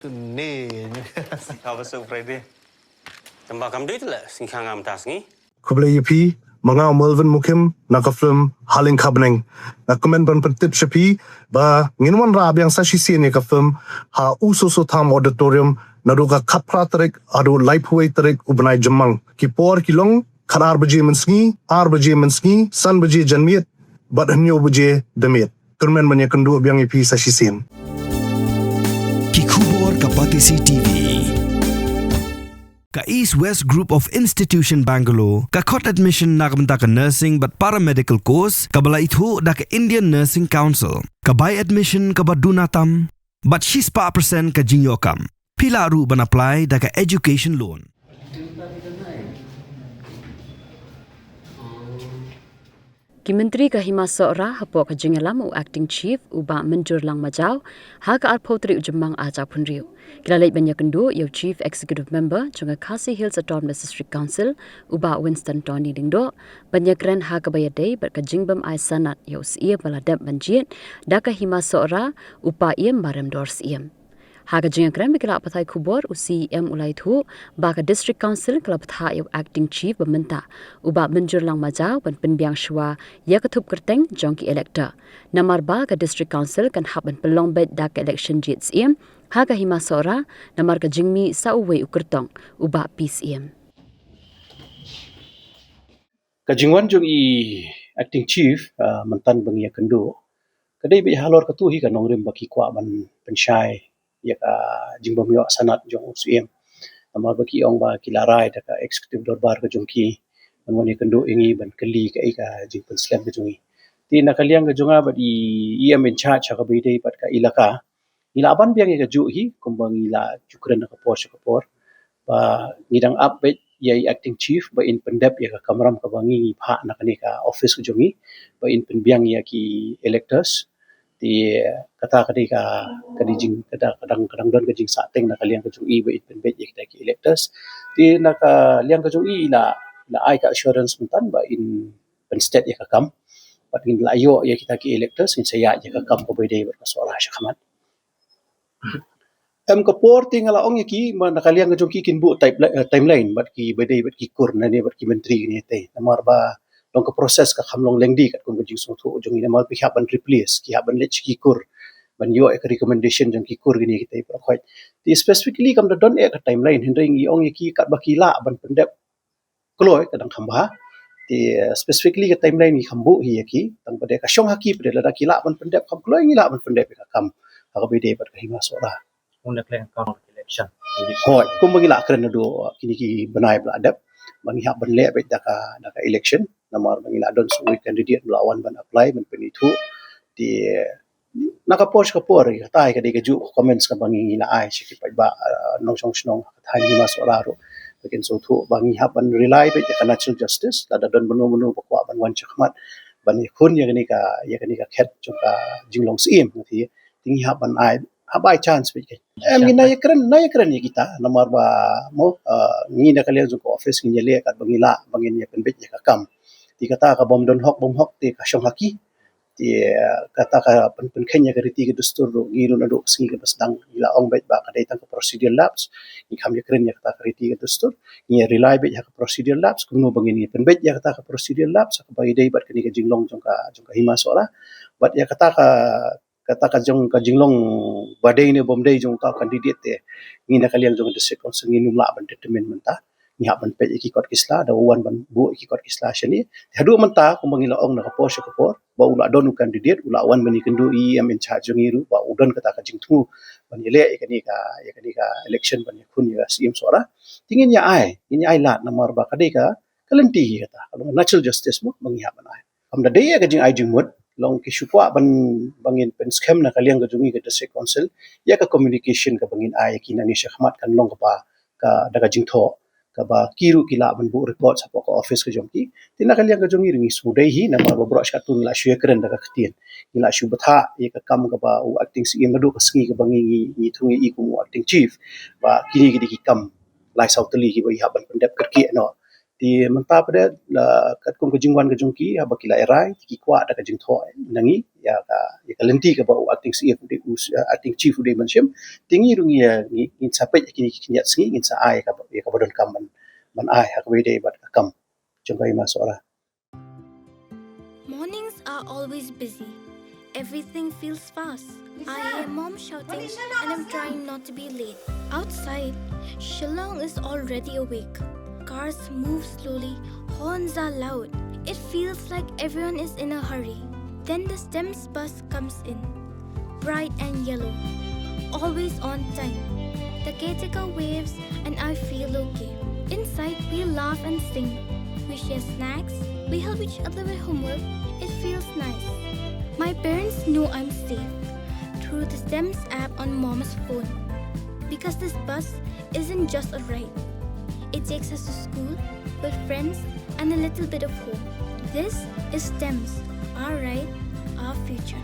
Ni. Kau so Friday. Tambah kam duit lah singkang am tas ni. Kublai YP, mga Melvin Mukim, nakafilm Haling Kabneng. Nakumen ban pentip shapi, ba nginwan rabiang sa sisiyan ka film, ha ususo tam auditorium, naruga kapra tarik, adu laipuay tarik ubanay jamang. Kipor kilong, kanar baji mensngi, ar baji mensngi, san baji janmiet, bat hanyo baji damiet. Kurmen banyak kendu biang YP sa sisiyan. Kikubor Kapatisi TV. Ka East West Group of Institution Bangalore, ka court admission na kamta ka nursing but paramedical course, kabala itu da ka Indian Nursing Council. Ka by admission ka badunatam, but she's pa percent ka jinyokam. Pila ru ban apply da ka education loan. Ki Menteri Kahima Sora hapo ka jingalam u acting chief uba menjur lang majau ha ka arpotri ujemang aja punriu. Kilalait banyak kendu yo chief executive member junga Khasi Hills Autonomous District Council uba Winston Tony dingdo banyak ren ha ka bayadai ber ka jingbam ai sanat yo sia baladap banjit da ka hima Sora upa iem barem dors iem. Haga jinga kram bikila pathai kubor usi ulai thu baka district council kala patha yo acting chief bementa uba menjur lang majau ban penbiang shwa ya kathup kerteng jongki elector namar ba ka district council kan haban pelong bet dak election jits haga hima Sora namar ka jingmi sa uwe ukertong uba peace Kajingwan jong acting chief mantan bangia kendo kadai be halor katu hi kanong rim baki kwa ban pensyai ya ka jingbam yo sanat jong usiem amar baki ong ba kilarai da ka executive dorbar ka jongki mangoni kendo ingi ban keli ka ika jingpan slam ka jongi ti nakaliang ka jonga ba di in charge ka be dei pat ka ilaka ila ban biang ka ju hi kumbang ila jukran ka por ba ngidang update yai acting chief ba in pendap ya ka kamram ka bangi pha na kani ka office ka jongi ba in penbiang ya ki electors ti kata kadi ka kadi jing kadang don ka jing sateng na kaliang ka jongi ba in penbet ya kita ki electors ti na ka liang ka jongi ila ai ka assurance muntan ba in pen state ya ka kam ba in la yo ya kita ki electors in saya ya ka kam ko ba dei ba soal ha kaman kapor tingala ong yaki man nakaliang ka jong kin bu timeline bat ki bedai bat ki kur na ne bat ki menteri ni te namar ba dong ka proses ka khamlong lengdi kat kun jing so thu jong ina mal pi ban replace ki ban lech ki kur ban yo ek recommendation jong ki kur gini kita pro khoi ti specifically kam da don ek timeline hindring i ong yaki kat bakila ban pendep kloi kadang khamba ti specifically ka timeline ni khambu hi yaki tang pade ka shong haki pade la kila ban pendep kham kloi ni la ban pendep ka kam ka bedai bat ka hima sora unda kleng account election hoi kum bagi la kren do kini ki banai bla adap bangi hak ban le bet daka election namar bangi la don sui candidate lawan ban apply ban penitu di naka post ka por ka tai ka de ka ju comments ka bangi la ai shi ki ba nong song snong thai ni mas ora ro bagen so thu bangi hak ban rely bet ka natural justice la da don benu bakwa ban wan chakmat ban khun ya ni ka khet chuka jinglong sim thi tingi hak ban ai habai chance bit em na yakran ya kita namar ba mo ni na kalian ko office ni le kat bangila bangin ya pen bit ya kam ti kata ka bom hok ti ka shong haki ti kata ka pen kenya ka riti ka dustur ro giru na do singi ka basdang ila ong bet ba ka dai tang procedural labs ni kam yakran ya kata ka riti ka dustur ni rely bet ya ka procedural labs kuno bangin ya pen bet ya kata ka procedural labs ka bai dai bat ka ni ka jinglong jong ka hima sola bat ya kata ka jinglong badai ne bomdai jong ka candidate te ni na kalian jong district council ni numla ban determine menta ni ha ban pe ki kot kisla da wan ban bu ki kot kisla shani hadu menta ko mangila ong na ka posh ka por ba ula don candidate ula wan bani kendu in charge jong iru ba udon kata ka jingtu ban ile ikani ka election ban kun ya sim sora tingin ya ai la namar ba kadai ka kalenti kata natural justice mo mangi ha ban ai am da dai ka jing ai jing mut long ki shukwa bangin pen scam na kaliang gajungi ke district council ya ka communication ka bangin ay ki nani shahmat kan long ka daga jingtho ka ba kiru kila ban bu report sa ko office ka jongki tina kaliang gajungi ringi sudai hi na ma bro skatun la shwe kren daga khtien ila shu batha ya ka kam ka ba u acting si ngadu ka sngi ka bangi ni thungi i ku acting chief ba kini ki kam lai sautali ki ba ya ban pendap kerki no Di mentah pada kat kum kejingwan kejungki ha bakila erai ki kwa da kejing thoi nangi ya ka lenti ka ba acting CF de acting chief de mention tingi rungi ya ngin sapet kini kinyat singi ngin sa ai ka ya ka bodon kam man ai ha ka de bat kam jangkai masora. Mornings are always busy. Everything feels fast. I hear mom shouting and I'm trying not to be late. Outside, Shillong is already awake. Cars move slowly, horns are loud. It feels like everyone is in a hurry. Then the STEMS bus comes in, bright and yellow, always on time. The caretaker waves and I feel okay. Inside, we laugh and sing. We share snacks, we help each other with homework. It feels nice. My parents know I'm safe through the STEMS app on mom's phone. Because this bus isn't just a ride. It takes us to school with friends and a little bit of hope. This is STEMS, our ride, our future.